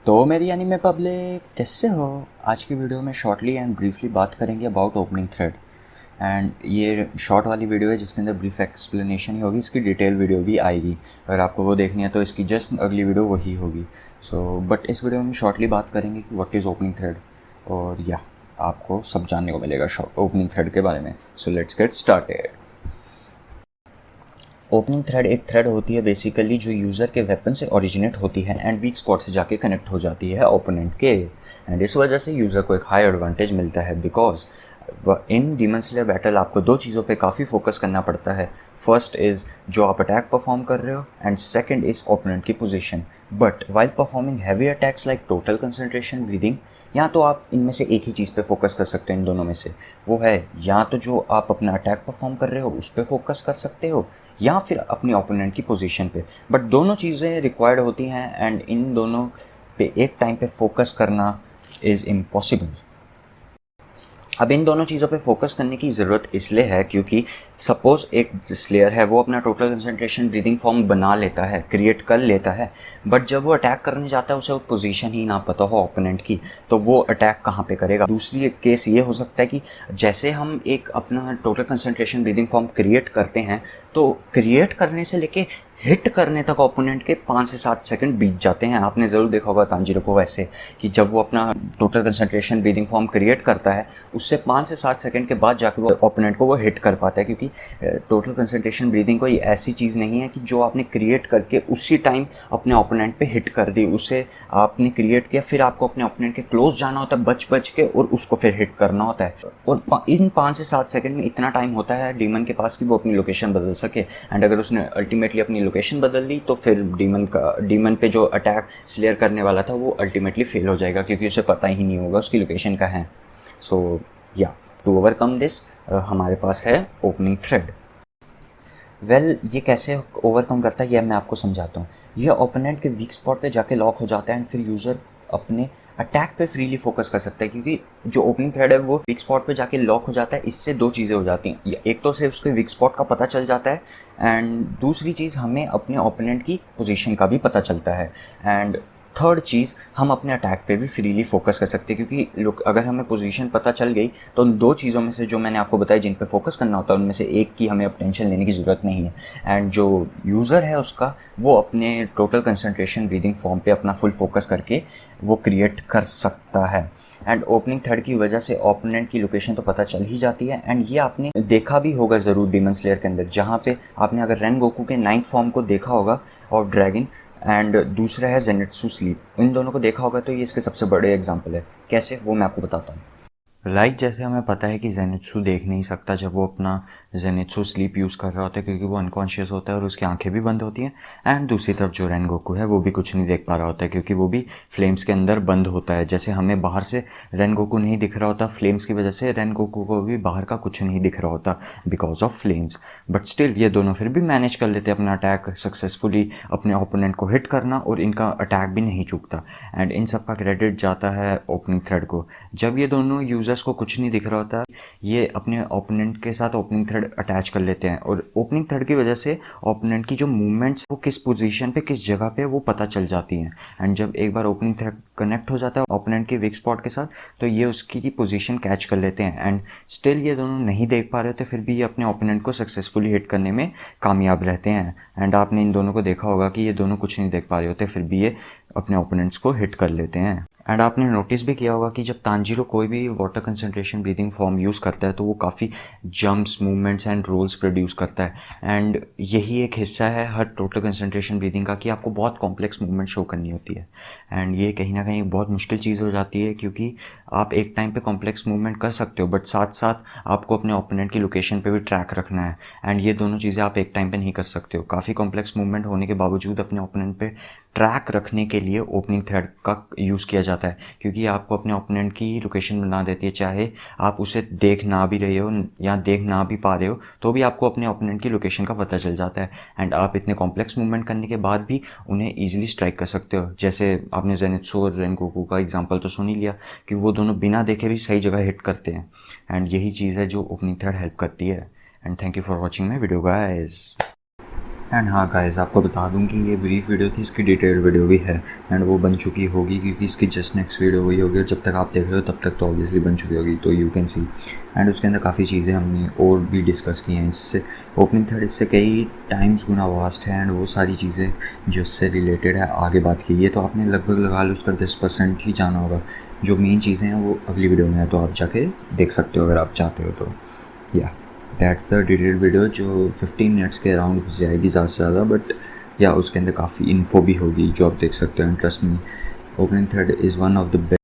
तो मेरी anime public कैसे हो। आज की वीडियो में शॉर्टली एंड ब्रीफली बात करेंगे अबाउट ओपनिंग थ्रेड। एंड ये शॉर्ट वाली वीडियो है जिसके अंदर ब्रीफ एक्सप्लेनेशन ही होगी, इसकी डिटेल वीडियो भी आएगी। अगर आपको वो देखनी है तो इसकी जस्ट अगली वीडियो वही होगी। बट इस वीडियो में शॉर्टली बात करेंगे कि व्हाट इज़ ओपनिंग थ्रेड, और या आपको सब जानने को मिलेगा ओपनिंग थ्रेड के बारे में। So let's get started. Opening thread एक थ्रेड होती है बेसिकली जो यूज़र के वेपन से ओरिजिनेट होती है एंड वीक स्पॉट से जाके कनेक्ट हो जाती है ओपोनेंट के। एंड इस वजह से यूज़र को एक हाई एडवांटेज मिलता है because in demon slayer battle आपको दो चीज़ों पे काफ़ी फोकस करना पड़ता है। फर्स्ट इज़ जो आप अटैक परफॉर्म कर रहे हो एंड सेकंड इज़ ओपोनेंट की position. But while performing heavy attacks like total concentration breathing, या तो आप इनमें से एक ही चीज़ पे फोकस कर सकते हो। इन दोनों में से वो है या तो जो आप अपना अटैक परफॉर्म कर रहे हो उस पर फोकस कर सकते हो या फिर अपनी ओपोनेंट की पोजीशन पे। बट दोनों चीज़ें रिक्वायर्ड होती हैं एंड इन दोनों पे एक टाइम पे फोकस करना इज़ इम्पॉसिबल। अब इन दोनों चीज़ों पे फोकस करने की ज़रूरत इसलिए है क्योंकि सपोज़ एक स्लेयर है, वो अपना टोटल कंसंट्रेशन ब्रीदिंग फॉर्म बना लेता है, क्रिएट कर लेता है, बट जब वो अटैक करने जाता है उसे वो पोजीशन ही ना पता हो ओपोनेंट की, तो वो अटैक कहाँ पे करेगा। दूसरी एक केस ये हो सकता है कि जैसे हम एक अपना total concentration breathing form create करते हैं तो क्रिएट करने से लेके हिट करने तक ओपोनेंट के 5 से 7 सेकंड बीत जाते हैं। आपने ज़रूर देखा होगा तांजीरो को वैसे, कि जब वो अपना total concentration breathing form create करता है उससे 5 से 7 सेकंड के बाद जाके वो ओपोनेंट को वो हिट कर पाता है, क्योंकि टोटल कंसंट्रेशन ब्रीदिंग कोई ऐसी चीज़ नहीं है कि जो आपने क्रिएट करके उसी टाइम अपने ओपोनेंट पे हिट कर दी। उसे आपने क्रिएट किया, फिर आपको अपने ओपोनेंट के क्लोज जाना होता है बच बच के और उसको फिर हिट करना होता है। और इन 5 से 7 सेकंड में इतना टाइम होता है डीमन के पास कि वो अपनी लोकेशन बदल सके। एंड अगर उसने अल्टीमेटली अपनी लोकेशन बदल ली तो फिर डीमन पे जो अटैक स्लेयर करने वाला था वो अल्टीमेटली फेल हो जाएगा, क्योंकि उसे पता ही नहीं होगा उसकी लोकेशन का है। सो या टू ओवरकम दिस हमारे पास है ओपनिंग थ्रेड। ये कैसे ओवरकम करता है ये मैं आपको समझाता हूँ। ये ओपोनेंट के वीक स्पॉट पे जाके लॉक हो जाता है एंड फिर यूज़र अपने अटैक पे फ्रीली फोकस कर सकता है, क्योंकि जो ओपनिंग थ्रेड है वो वीक स्पॉट पे जाके लॉक हो जाता है। इससे दो चीज़ें हो जाती हैं, एक तो से उसके वीक स्पॉट का पता चल जाता है एंड दूसरी चीज़ हमें अपने ओपोनेंट की पोजीशन का भी पता चलता है। एंड थर्ड चीज़, हम अपने अटैक पे भी फ्रीली फोकस कर सकते हैं, क्योंकि लोग अगर हमें पोजीशन पता चल गई तो उन दो चीज़ों में से जो मैंने आपको बताई जिन पे फोकस करना होता है उनमें से एक की हमें अब टेंशन लेने की ज़रूरत नहीं है। एंड जो यूज़र है उसका वो अपने टोटल कंसंट्रेशन ब्रीदिंग फॉर्म पे अपना फुल फोकस करके वो क्रिएट कर सकता है। एंड ओपनिंग थ्रेड की वजह से ओपोनेंट की लोकेशन तो पता चल ही जाती है। एंड ये आपने देखा भी होगा ज़रूर डीमन स्लेयर के अंदर, जहाँ पे आपने अगर रेनगोकू के 9th फॉर्म को देखा होगा ऑफ ड्रैगन एंड दूसरा है जेनित्सु स्लीप, इन दोनों को देखा होगा तो ये इसके सबसे बड़े एग्जाम्पल है। कैसे, वो मैं आपको बताता हूँ। जैसे हमें पता है कि जेनित्सु देख नहीं सकता जब वो अपना जेनित्सु स्लीप यूज़ कर रहा होता है, क्योंकि वो अनकॉन्शियस होता है और उसकी आंखें भी बंद होती हैं। एंड दूसरी तरफ जो रेनगोकू है वो भी कुछ नहीं देख पा रहा होता है, क्योंकि वो भी फ्लेम्स के अंदर बंद होता है। जैसे हमें बाहर से रेनगोकू नहीं दिख रहा होता फ्लेम्स की वजह से, रेनगोकू को भी बाहर का कुछ नहीं दिख रहा होता because of flames. But still ये दोनों फिर भी मैनेज कर लेते हैं अपना अटैक सक्सेसफुली, अपने ओपोनेंट को हिट करना, और इनका अटैक भी नहीं चूकता। एंड इन सब का क्रेडिट जाता है ओपनिंग थ्रेड को। जब ये दोनों यूजर्स को कुछ नहीं दिख रहा होता ये अपने ओपोनेंट के साथ ओपनिंग थ्रेड अटैच कर लेते हैं, और ओपनिंग थ्रेड की वजह से ओपोनेंट की जो मूवमेंट्स वो किस पोजीशन पे किस जगह पे वो पता चल जाती हैं। एंड जब एक बार ओपनिंग थ्रेड कनेक्ट हो जाता है ओपोनेंट के वीक स्पॉट के साथ तो ये उसकी पोजीशन कैच कर लेते हैं। एंड स्टिल ये दोनों नहीं देख पा रहे होते फिर भी ये अपने ओपोनेंट को सक्सेसफुली हिट करने में कामयाब रहते हैं। एंड आपने इन दोनों को देखा होगा कि ये दोनों कुछ नहीं देख पा रहे होते फिर भी ये अपने ओपोनेंट्स को हिट कर लेते हैं। एंड आपने नोटिस भी किया होगा कि जब तांजीरो कोई भी water concentration breathing form use करता है तो वो काफ़ी jumps, movements and rolls produce करता है। एंड यही एक हिस्सा है हर टोटल कंसंट्रेशन ब्रीदिंग का कि आपको बहुत कॉम्प्लेक्स मूवमेंट शो करनी होती है। एंड ये कहीं ना कहीं बहुत मुश्किल चीज़ हो जाती है, क्योंकि आप एक टाइम पे कॉम्प्लेक्स मूवमेंट कर सकते हो बट साथ साथ आपको अपने ओपोनेंट की लोकेशन पे भी ट्रैक रखना है। एंड ये दोनों चीज़ें आप एक टाइम पे नहीं कर सकते हो। काफ़ी कॉम्प्लेक्स मूवमेंट होने के बावजूद अपने ओपोनेंट पे ट्रैक रखने के लिए ओपनिंग थ्रेड का यूज़ किया जाता है, क्योंकि आपको अपने ओपोनेंट की लोकेशन बना देती है। चाहे आप उसे देख ना भी रहे हो या देख ना भी पा रहे हो तो भी आपको अपने ओपोनेंट की लोकेशन का पता चल जाता है। एंड आप इतने कॉम्प्लेक्स मूवमेंट करने के बाद भी उन्हें ईजिली स्ट्राइक कर सकते हो। जैसे आपने जेनित्सु और रेनगोकू का एग्जाम्पल तो सुन ही लिया कि वो दोनों बिना देखे भी सही जगह हिट करते हैं। एंड यही चीज़ है जो ओपनिंग थ्रेड हेल्प करती है। And thank you for watching my video guys. And हाँ गाइस, आपको बता दूं कि ये ब्रीफ वीडियो थी, इसकी डिटेल्ड वीडियो भी है एंड वो बन चुकी होगी क्योंकि इसकी जस्ट नेक्स्ट वीडियो वही होगी, और जब तक आप देख रहे हो तब तक तो ऑब्वियसली बन चुकी होगी, तो यू कैन सी। एंड उसके अंदर काफ़ी चीज़ें हमने और भी डिस्कस की हैं इससे। ओपनिंग थ्रेड इससे कई टाइम्स गुना वास्ट है एंड वो सारी चीज़ें जो इससे रिलेटेड है आगे बात की। ये तो आपने लगभग लगा लो उसका 10% ही जाना होगा, जो मेन चीज़ें हैं वो अगली वीडियो में है, तो आप जाके देख सकते हो अगर आप चाहते हो तो। या दैट्स द डिटेल्ड वीडियो जो 15 मिनट्स के अराउंड जाएगी ज़्यादा से ज़्यादा, बट या उसके अंदर काफ़ी इन्फो भी होगी जो आप देख सकते हो। And trust me, opening thread is one of the